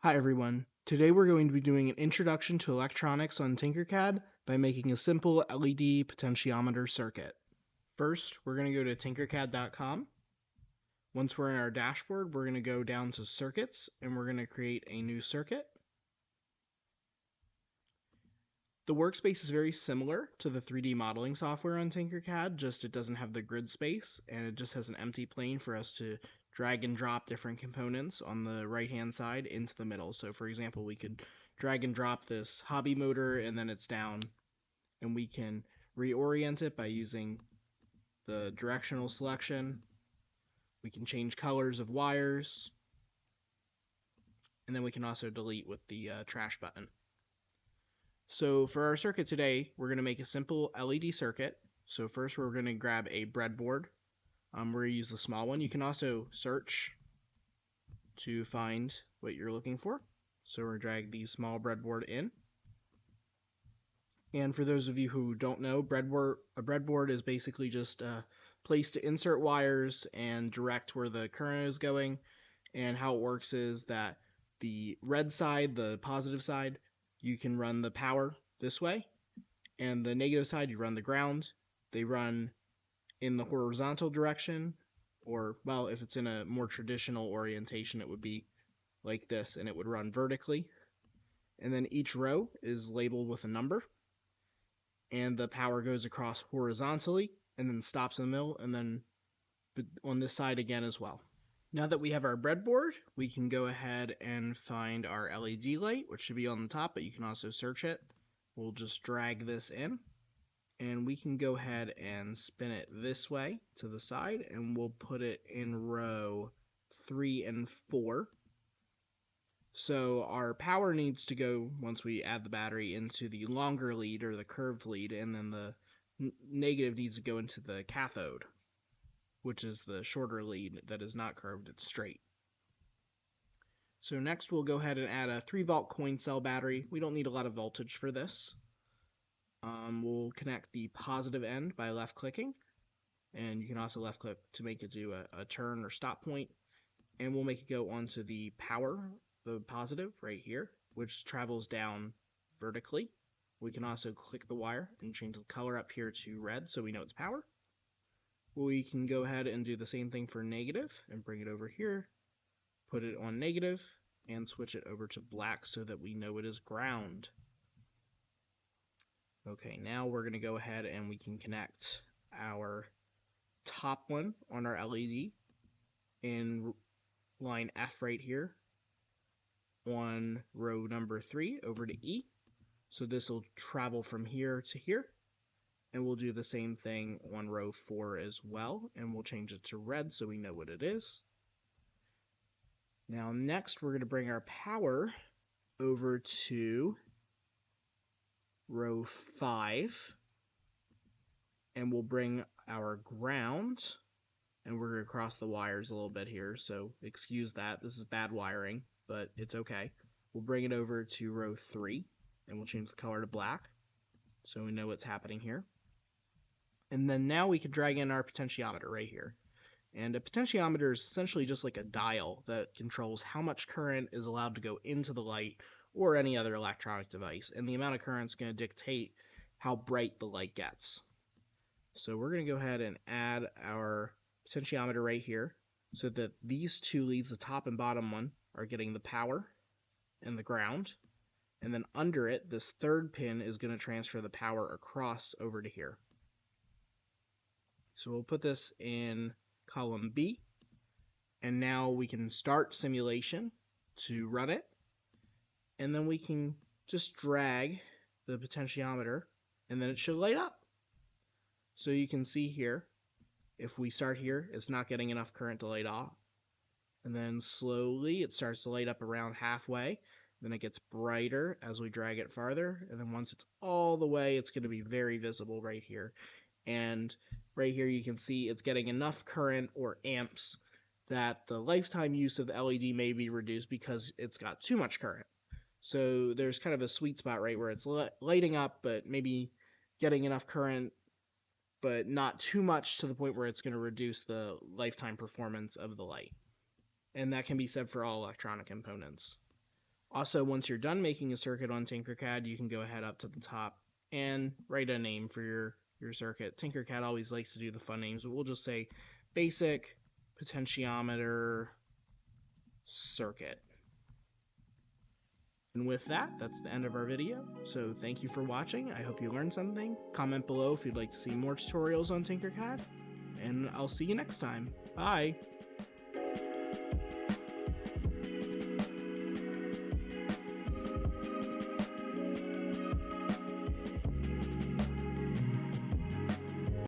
Hi everyone. Today we're going to be doing an introduction to electronics on TinkerCAD by making a simple LED potentiometer circuit. First, we're going to go to tinkercad.com. Once we're in our dashboard, we're going to go down to circuits and we're going to create a new circuit. The workspace is very similar to the 3D modeling software on TinkerCAD, just it doesn't have the grid space and it just has an empty plane for us to drag and drop different components on the right hand side into the middle. So for example, we could drag and drop this hobby motor and then it's down, and we can reorient it by using the directional selection. We can change colors of wires, and then we can also delete with the trash button. So for our circuit today, we're going to make a simple LED circuit. So first we're going to grab a breadboard. We're going to use the small one. You can also search to find what you're looking for. So we're going to drag the small breadboard in. And for those of you who don't know, a breadboard is basically just a place to insert wires and direct where the current is going. And how it works is that the red side, the positive side, you can run the power this way, and the negative side, you run the ground. They run in the horizontal direction, or, well, if it's in a more traditional orientation, it would be like this, and it would run vertically. And then each row is labeled with a number, and the power goes across horizontally, and then stops in the middle, and then on this side again as well. Now that we have our breadboard, we can go ahead and find our LED light, which should be on the top, but you can also search it. We'll just drag this in, and we can go ahead and spin it this way to the side, and we'll put it in row 3 and 4. So our power needs to go, once we add the battery, into the longer lead or the curved lead, and then the negative needs to go into the cathode, which is the shorter lead that is not curved, it's straight. So next we'll go ahead and add a 3-volt coin cell battery. We don't need a lot of voltage for this. We'll connect the positive end by left clicking, and you can also left click to make it do a turn or stop point, and we'll make it go onto the power, the positive right here, which travels down vertically. We can also click the wire and change the color up here to red so we know it's power. We can go ahead and do the same thing for negative and bring it over here, put it on negative, and switch it over to black so that we know it is ground. Okay, now we're going to go ahead and we can connect our top one on our LED in line F right here on row number 3 over to E. So this will travel from here to here. And we'll do the same thing on row 4 as well, and we'll change it to red so we know what it is. Now next we're going to bring our power over to row 5, and we'll bring our ground, and we're going to cross the wires a little bit here, so excuse that. This is bad wiring, but it's okay. We'll bring it over to row 3, and we'll change the color to black so we know what's happening here. And then now we can drag in our potentiometer right here. And a potentiometer is essentially just like a dial that controls how much current is allowed to go into the light or any other electronic device. And the amount of current is going to dictate how bright the light gets. So we're going to go ahead and add our potentiometer right here so that these two leads, the top and bottom one, are getting the power and the ground. And then under it, this third pin is going to transfer the power across over to here. So we'll put this in column B, and now we can start simulation to run it, and then we can just drag the potentiometer, and then it should light up. So you can see here, if we start here, it's not getting enough current to light off, and then slowly it starts to light up around halfway, then it gets brighter as we drag it farther, and then once it's all the way, it's going to be very visible right here. And right here you can see it's getting enough current or amps that the lifetime use of the LED may be reduced because it's got too much current. So there's kind of a sweet spot right where it's lighting up but maybe getting enough current but not too much to the point where it's going to reduce the lifetime performance of the light. And that can be said for all electronic components. Also, once you're done making a circuit on TinkerCAD, you can go ahead up to the top and write a name for your circuit. TinkerCAD always likes to do the fun names, but we'll just say basic potentiometer circuit. And with that, that's the end of our video. So thank you for watching. I hope you learned something. Comment below if you'd like to see more tutorials on TinkerCAD, and I'll see you next time. Bye!